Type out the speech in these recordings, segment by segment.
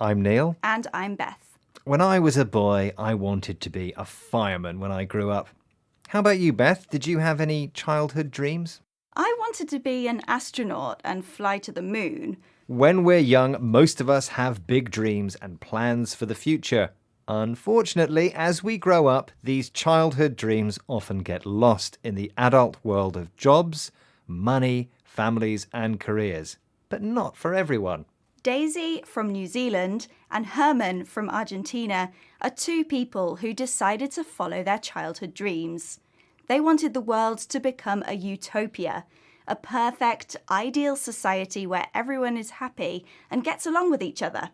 I'm Neil. And I'm Beth. When I was a boy, I wanted to be a fireman when I grew up. How about you, Beth? Did you have any childhood dreams? I wanted to be an astronaut and fly to the moon. When we're young, most of us have big dreams and plans for the future. Unfortunately, as we grow up, these childhood dreams often get lost in the adult world of jobs, money, families, and careers. But not for everyone. Daisy from New Zealand and Herman from Argentina are two people who decided to follow their childhood dreams. They wanted the world to become a utopia, a perfect, ideal society where everyone is happy and gets along with each other.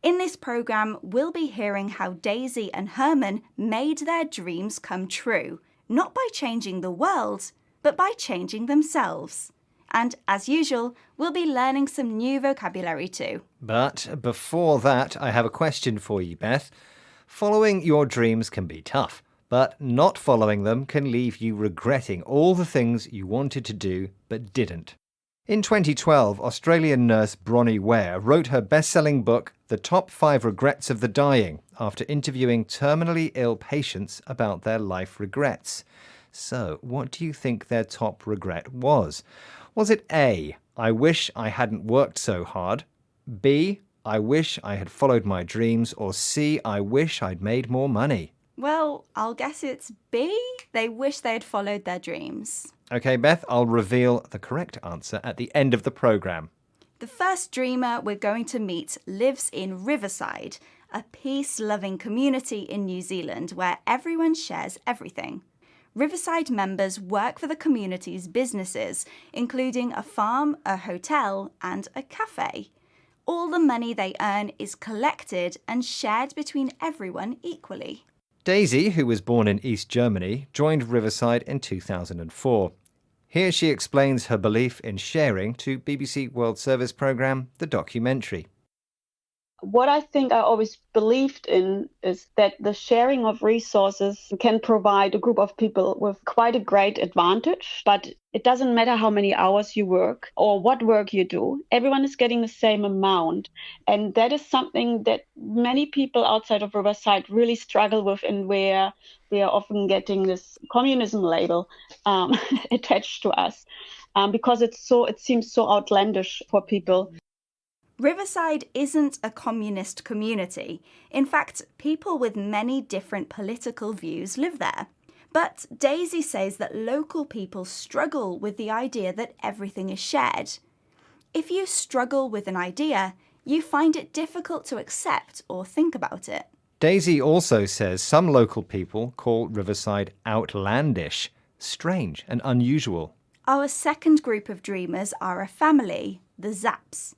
In this programme, we'll be hearing how Daisy and Herman made their dreams come true, not by changing the world, but by changing themselves. And as usual, we'll be learning some new vocabulary too. But before that, I have a question for you, Beth. Following your dreams can be tough, but not following them can leave you regretting all the things you wanted to do but didn't. In 2012, Australian nurse Bronnie Ware wrote her best-selling book, The Top 5 Regrets of the Dying, after interviewing terminally ill patients about their life regrets. So, what do you think their top regret was? Was it A, I wish I hadn't worked so hard, B, I wish I had followed my dreams, or C, I wish I'd made more money? Well, I'll guess it's B. They wish they had followed their dreams. OK, Beth, I'll reveal the correct answer at the end of the programme. The first dreamer we're going to meet lives in Riverside, a peace-loving community in New Zealand where everyone shares everything. Riverside members work for the community's businesses, including a farm, a hotel, and a cafe. All the money they earn is collected and shared between everyone equally. Daisy, who was born in East Germany, joined Riverside in 2004. Here she explains her belief in sharing to BBC World Service programme The Documentary. What I think I always believed in is that the sharing of resources can provide a group of people with quite a great advantage, but it doesn't matter how many hours you work or what work you do. Everyone is getting the same amount. And that is something that many people outside of Riverside really struggle with, and where we are often getting this communism label attached to us because it seems so outlandish for people. Riverside isn't a communist community. In fact, people with many different political views live there. But Daisy says that local people struggle with the idea that everything is shared. If you struggle with an idea, you find it difficult to accept or think about it. Daisy also says some local people call Riverside outlandish, strange and unusual. Our second group of dreamers are a family, the Zapps.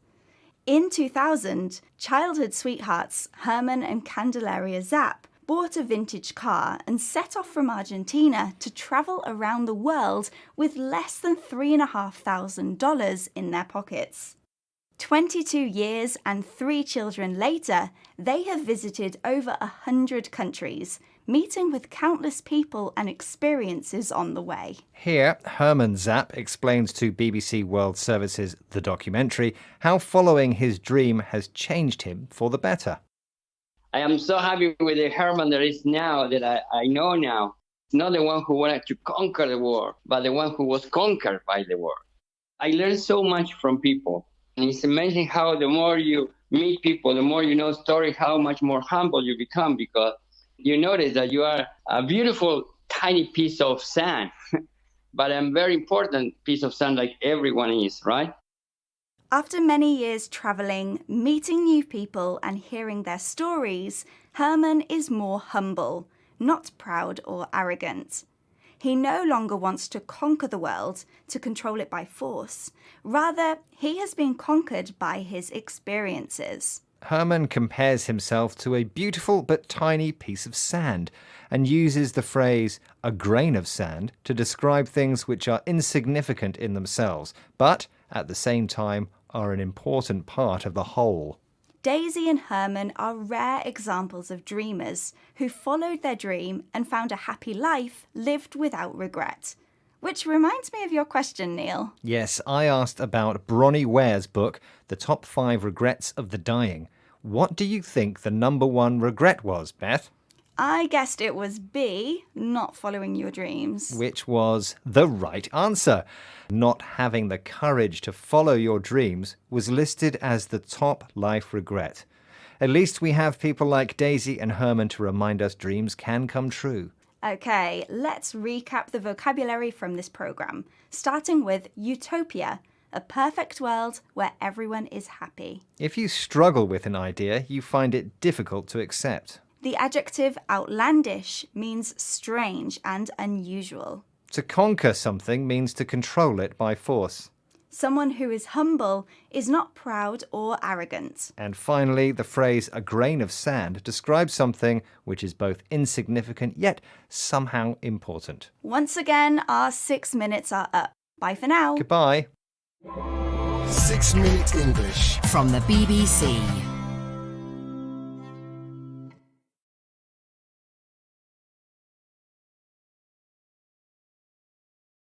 In 2000, childhood sweethearts Herman and Candelaria Zapp bought a vintage car and set off from Argentina to travel around the world with less than $3,500 in their pockets. 22 years and 3 children later, they have visited over 100 countries, meeting with countless people and experiences on the way. Here, Herman Zapp explains to BBC World Service's The Documentary how following his dream has changed him for the better. I am so happy with the Herman that is now, that I know now. Not the one who wanted to conquer the world, but the one who was conquered by the world. I learned so much from people. And it's amazing how the more you meet people, the more you know stories, how much more humble you become, because you notice that you are a beautiful, tiny piece of sand, but a very important piece of sand like everyone is, right? After many years travelling, meeting new people and hearing their stories, Herman is more humble, not proud or arrogant. He no longer wants to conquer the world, to control it by force. Rather, he has been conquered by his experiences. Herman compares himself to a beautiful but tiny piece of sand and uses the phrase a grain of sand to describe things which are insignificant in themselves, but at the same time are an important part of the whole. Daisy and Herman are rare examples of dreamers who followed their dream and found a happy life lived without regret. Which reminds me of your question, Neil. Yes, I asked about Bronnie Ware's book, The Top 5 Regrets of the Dying. What do you think the number one regret was, Beth? I guessed it was B, not following your dreams. Which was the right answer. Not having the courage to follow your dreams was listed as the top life regret. At least we have people like Daisy and Herman to remind us dreams can come true. Okay, let's recap the vocabulary from this program, starting with utopia, a perfect world where everyone is happy. If you struggle with an idea, you find it difficult to accept. The adjective outlandish means strange and unusual. To conquer something means to control it by force. Someone who is humble is not proud or arrogant. And finally, the phrase a grain of sand describes something which is both insignificant yet somehow important. Once again, our 6 minutes are up. Bye for now. Goodbye. 6 Minute English from the BBC.